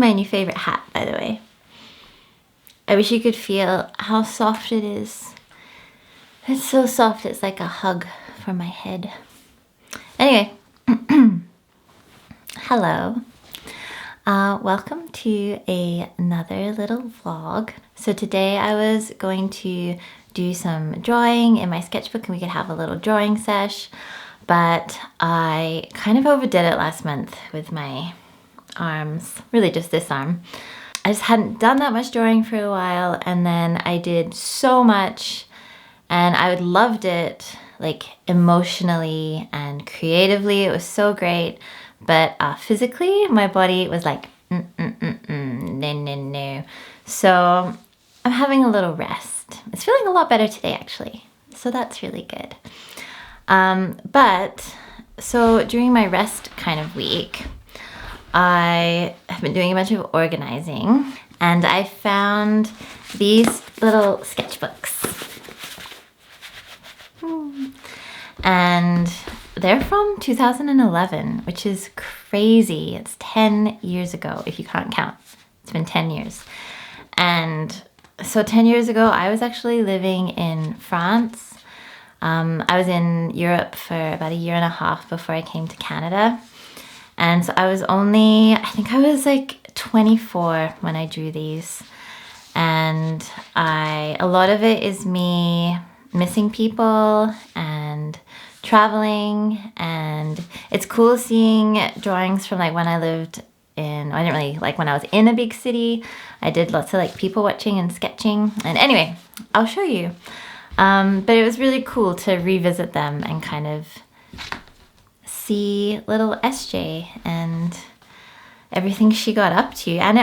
my new favorite hat, by the way. I wish you could feel how soft it is. It's so soft, it's like a hug for my head. Anyway, hello. Welcome to another little vlog. So today I was going to do some drawing in my sketchbook and we could have a little drawing sesh, but I kind of overdid it last month with my arms, really just this arm. I just hadn't done that much drawing for a while, and then I did so much and I loved it, like emotionally and creatively. It was so great, but physically my body was like no. So I'm having a little rest. It's feeling a lot better today actually, so that's really good. But so during my rest kind of week, I have been doing a bunch of organizing and I found these little sketchbooks. And they're from 2011, which is crazy. It's 10 years ago, if you can't count. It's been 10 years. And so 10 years ago, I was actually living in France. I was in Europe for about a year and a half before I came to Canada. And so I was only, I think I was like 24 when I drew these. And a lot of it is me missing people and traveling, and it's cool seeing drawings from like when I lived in, I didn't really like when I was in a big city. I did lots of like people watching and sketching, and anyway, I'll show you. But it was really cool to revisit them and kind of see little SJ and everything she got up to. And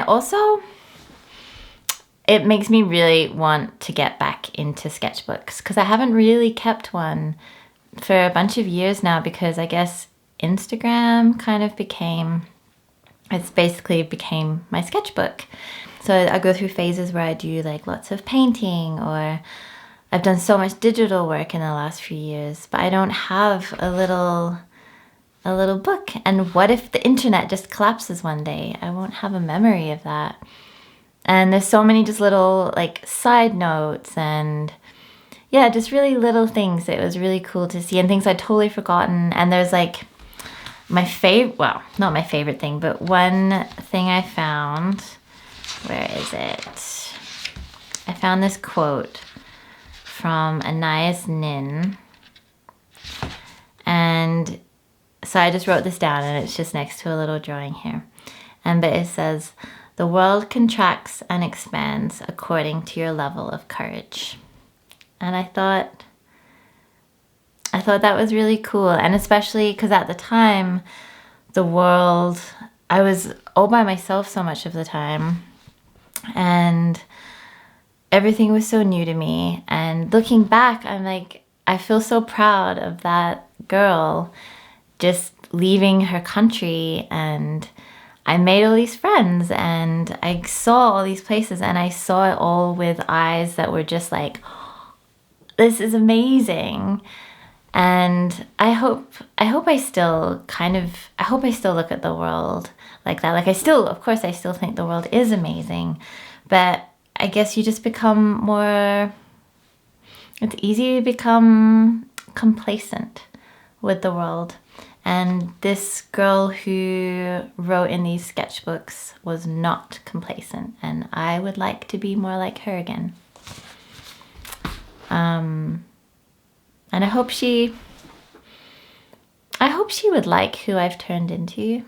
it makes me really want to get back into sketchbooks because I haven't really kept one for a bunch of years now, because I guess Instagram kind of became my sketchbook. So I go through phases where I do like lots of painting, or I've done so much digital work in the last few years, but I don't have a little book. And what if the internet just collapses one day? I won't have a memory of that. And there's so many just little like side notes and yeah, just really little things. It was really cool to see, and things I'd totally forgotten. And there's like well, not my favorite thing, but one thing I found, where is it? I found this quote from Anais Nin. And so I just wrote this down, and it's just next to a little drawing here. But it says, "The world contracts and expands according to your level of courage." And I thought that was really cool. And especially because at the time, the world, I was all by myself so much of the time. And everything was so new to me. And looking back, I'm like, I feel so proud of that girl just leaving her country, and I made all these friends and I saw all these places, and I saw it all with eyes that were just like, this is amazing. And I hope I still look at the world like that. Like of course I still think the world is amazing, but I guess you just become more, it's easy to become complacent with the world. And this girl who wrote in these sketchbooks was not complacent, and I would like to be more like her again. And I hope she would like who I've turned into.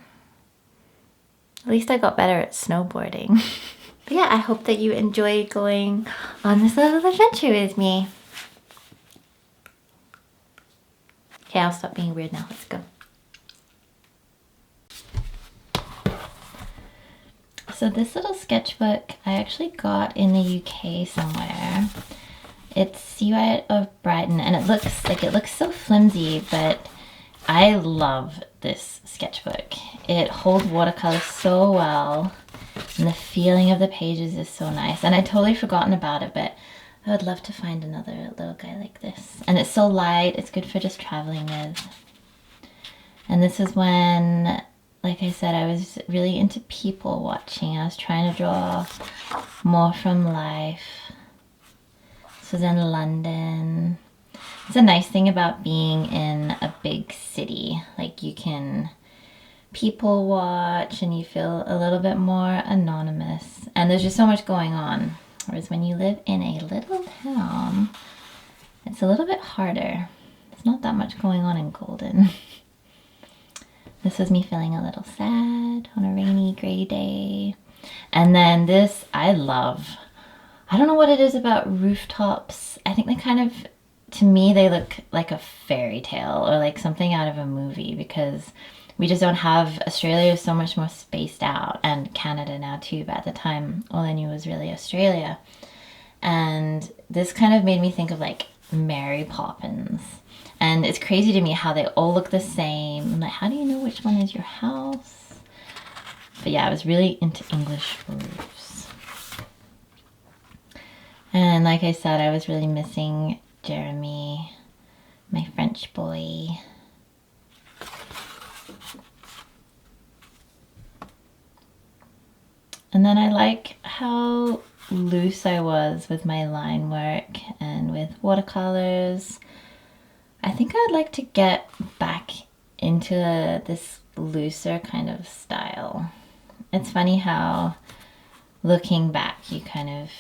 At least I got better at snowboarding. But yeah, I hope that you enjoy going on this little adventure with me. Okay, I'll stop being weird now. Let's go. So this little sketchbook I actually got in the UK somewhere. It's CY of Brighton, and it looks so flimsy, but I love this sketchbook. It holds watercolors so well, and the feeling of the pages is so nice. And I'd totally forgotten about it, but I would love to find another little guy like this. And it's so light, it's good for just traveling with. And this is when like I said, I was really into people watching. I was trying to draw more from life. This was in London. It's a nice thing about being in a big city. Like you can people watch and you feel a little bit more anonymous. And there's just so much going on. Whereas when you live in a little town, it's a little bit harder. There's not that much going on in Golden. This was me feeling a little sad on a rainy, gray day. And then this, I love. I don't know what it is about rooftops. I think they kind of, to me, they look like a fairy tale or like something out of a movie, because we just don't have, Australia is so much more spaced out, and Canada now too, but at the time all I knew was really Australia. And this kind of made me think of like Mary Poppins. And it's crazy to me how they all look the same. I'm like, how do you know which one is your house? But yeah, I was really into English roofs. And like I said, I was really missing Jeremy, my French boy. And then I like how loose I was with my line work and with watercolors. I think I'd like to get back into this looser kind of style. It's funny how looking back you kind of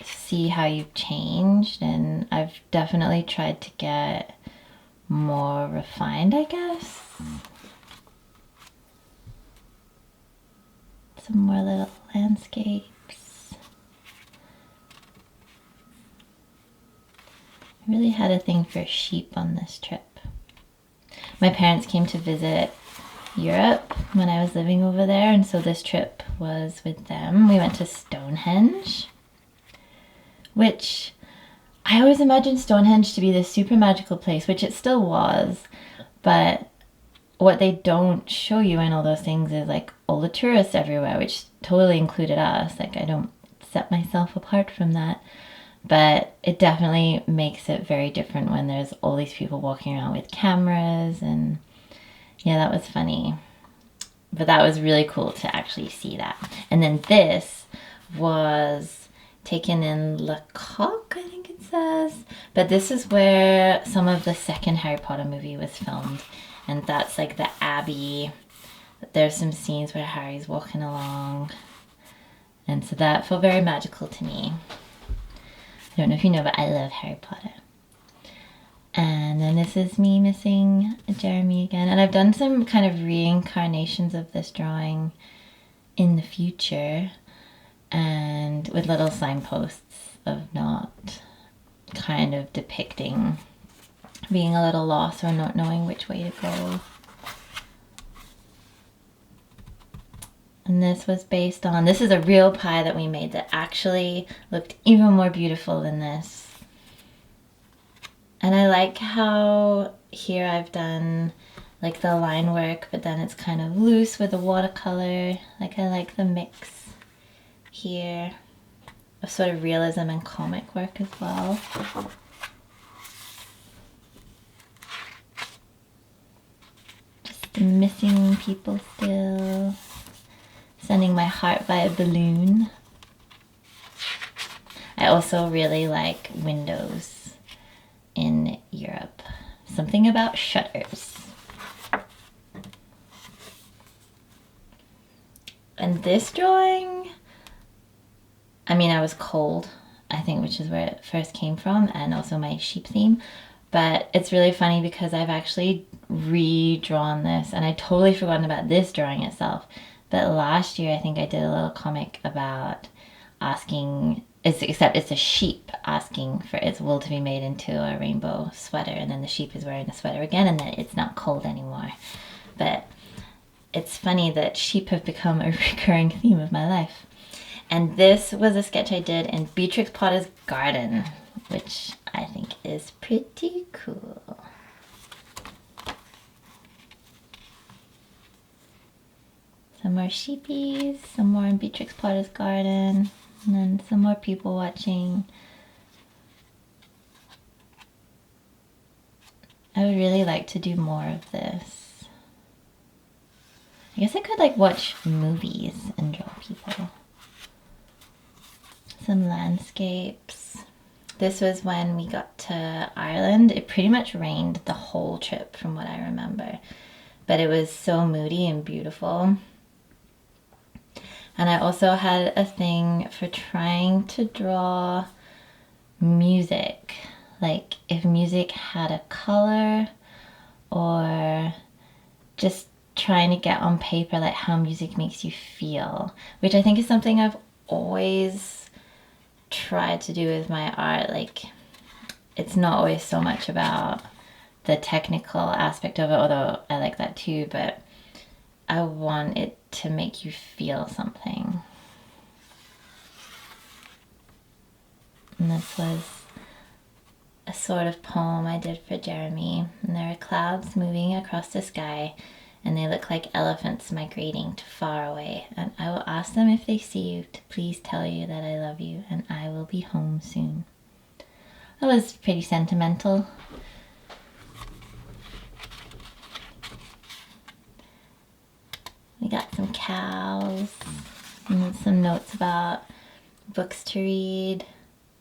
see how you've changed, and I've definitely tried to get more refined, I guess. Some more little landscapes. I really had a thing for sheep on this trip. My parents came to visit Europe when I was living over there, and so this trip was with them. We went to Stonehenge, which I always imagined Stonehenge to be this super magical place, which it still was, but what they don't show you in all those things is like all the tourists everywhere, which totally included us. Like I don't set myself apart from that, but it definitely makes it very different when there's all these people walking around with cameras. And yeah, that was funny, but that was really cool to actually see that. And then this was taken in Le Coq, I think it says, but this is where some of the second Harry Potter movie was filmed. And that's like the Abbey. There's some scenes where Harry's walking along. And so that felt very magical to me. I don't know if you know, but I love Harry Potter. And then this is me missing Jeremy again. And I've done some kind of reincarnations of this drawing in the future. And with little signposts of not kind of depicting being a little lost or not knowing which way to go. And this was based on, this is a real pie that we made that actually looked even more beautiful than this. And I like how here I've done like the line work, but then it's kind of loose with the watercolor. Like I like the mix here of sort of realism and comic work as well. Missing people still. Sending my heart by a balloon. I also really like windows in Europe. Something about shutters. And this drawing, I mean, I was cold, I think, which is where it first came from, and also my sheep theme. But it's really funny because I've actually redrawn this, and I totally forgotten about this drawing itself. But last year I think I did a little comic about asking, except it's a sheep asking for its wool to be made into a rainbow sweater, and then the sheep is wearing the sweater again, and then it's not cold anymore. But it's funny that sheep have become a recurring theme of my life. And this was a sketch I did in Beatrix Potter's garden, which I think is pretty cool. Some more sheepies, some more in Beatrix Potter's garden, and then some more people watching. I would really like to do more of this. I guess I could like watch movies and draw people. Some landscapes. This was when we got to Ireland. It pretty much rained the whole trip from what I remember. But it was so moody and beautiful. And I also had a thing for trying to draw music. Like if music had a color, or just trying to get on paper like how music makes you feel, which I think is something I've always tried to do with my art. Like it's not always so much about the technical aspect of it, although I like that too, but I want it to make you feel something. And this was a sort of poem I did for Jeremy, and there are clouds moving across the sky and they look like elephants migrating to far away, and I will ask them if they see you to please tell you that I love you and I will be home soon. That was pretty sentimental. We got some cows and some notes about books to read,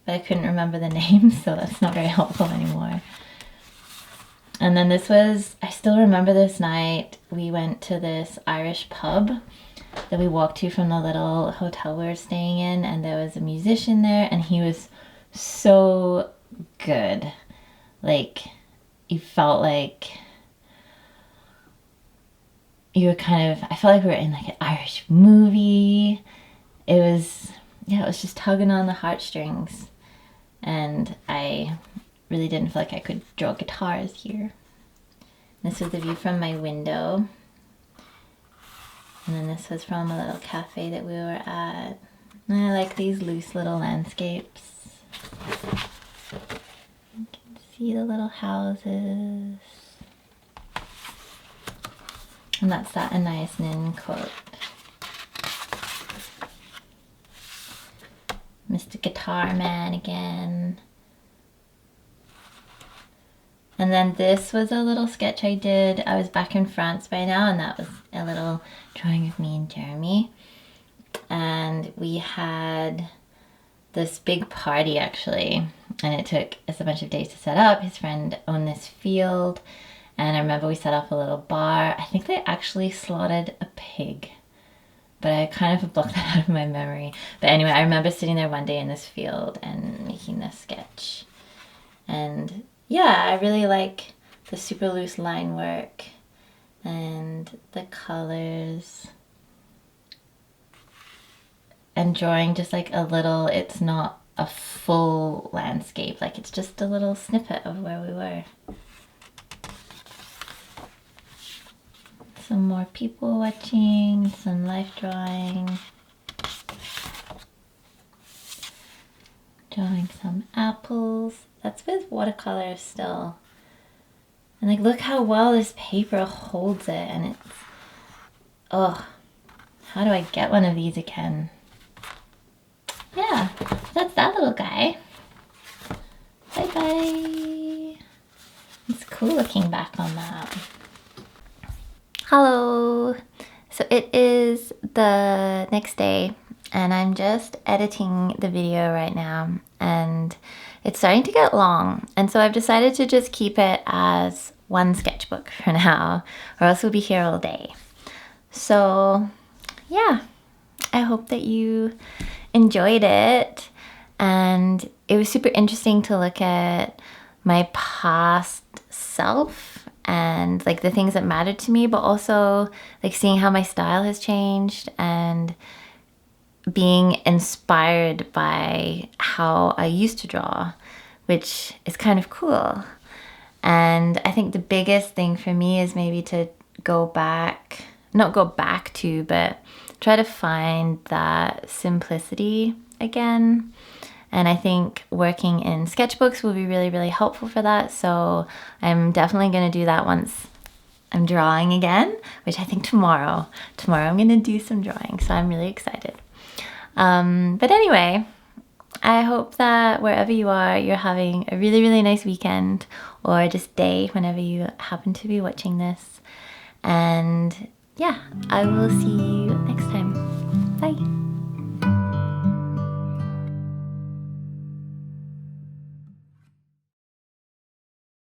but I couldn't remember the names, so that's not very helpful anymore. And then this was, I still remember this night, we went to this Irish pub that we walked to from the little hotel we were staying in, and there was a musician there and he was so good. Like, you felt like you were kind of, I felt like we were in like an Irish movie. It was, yeah, it was just tugging on the heartstrings. And I really didn't feel like I could draw guitars here. This was the view from my window. And then this was from a little cafe that we were at. And I like these loose little landscapes. You can see the little houses. And that's that Anais Nin quote. Mr. Guitar Man again. And then this was a little sketch I did. I was back in France by now, and that was a little drawing of me and Jeremy. And we had this big party actually, and it took us a bunch of days to set up. His friend owned this field, and I remember we set up a little bar. I think they actually slaughtered a pig, but I kind of blocked that out of my memory. But anyway, I remember sitting there one day in this field and making this sketch. And yeah, I really like the super loose line work and the colors. And drawing just like a little, it's not a full landscape, like it's just a little snippet of where we were. Some more people watching, some life drawing. Drawing some apples. That's with watercolors still. And like, look how well this paper holds it, and it's, oh, how do I get one of these again? Yeah, that's that little guy. Bye bye. It's cool looking back on that. Hello. So it is the next day and I'm just editing the video right now, and it's starting to get long, and so I've decided to just keep it as one sketchbook for now, or else we'll be here all day. So yeah, I hope that you enjoyed it, and it was super interesting to look at my past self and like the things that mattered to me, but also like seeing how my style has changed and being inspired by how I used to draw, which is kind of cool. And I think the biggest thing for me is maybe to go back, not go back to, but try to find that simplicity again. And I think working in sketchbooks will be really, really helpful for that. So I'm definitely going to do that once I'm drawing again, which I think tomorrow I'm going to do some drawing. So I'm really excited. But anyway, I hope that wherever you are, you're having a really, really nice weekend, or just day whenever you happen to be watching this. And yeah, I will see you next time. Bye.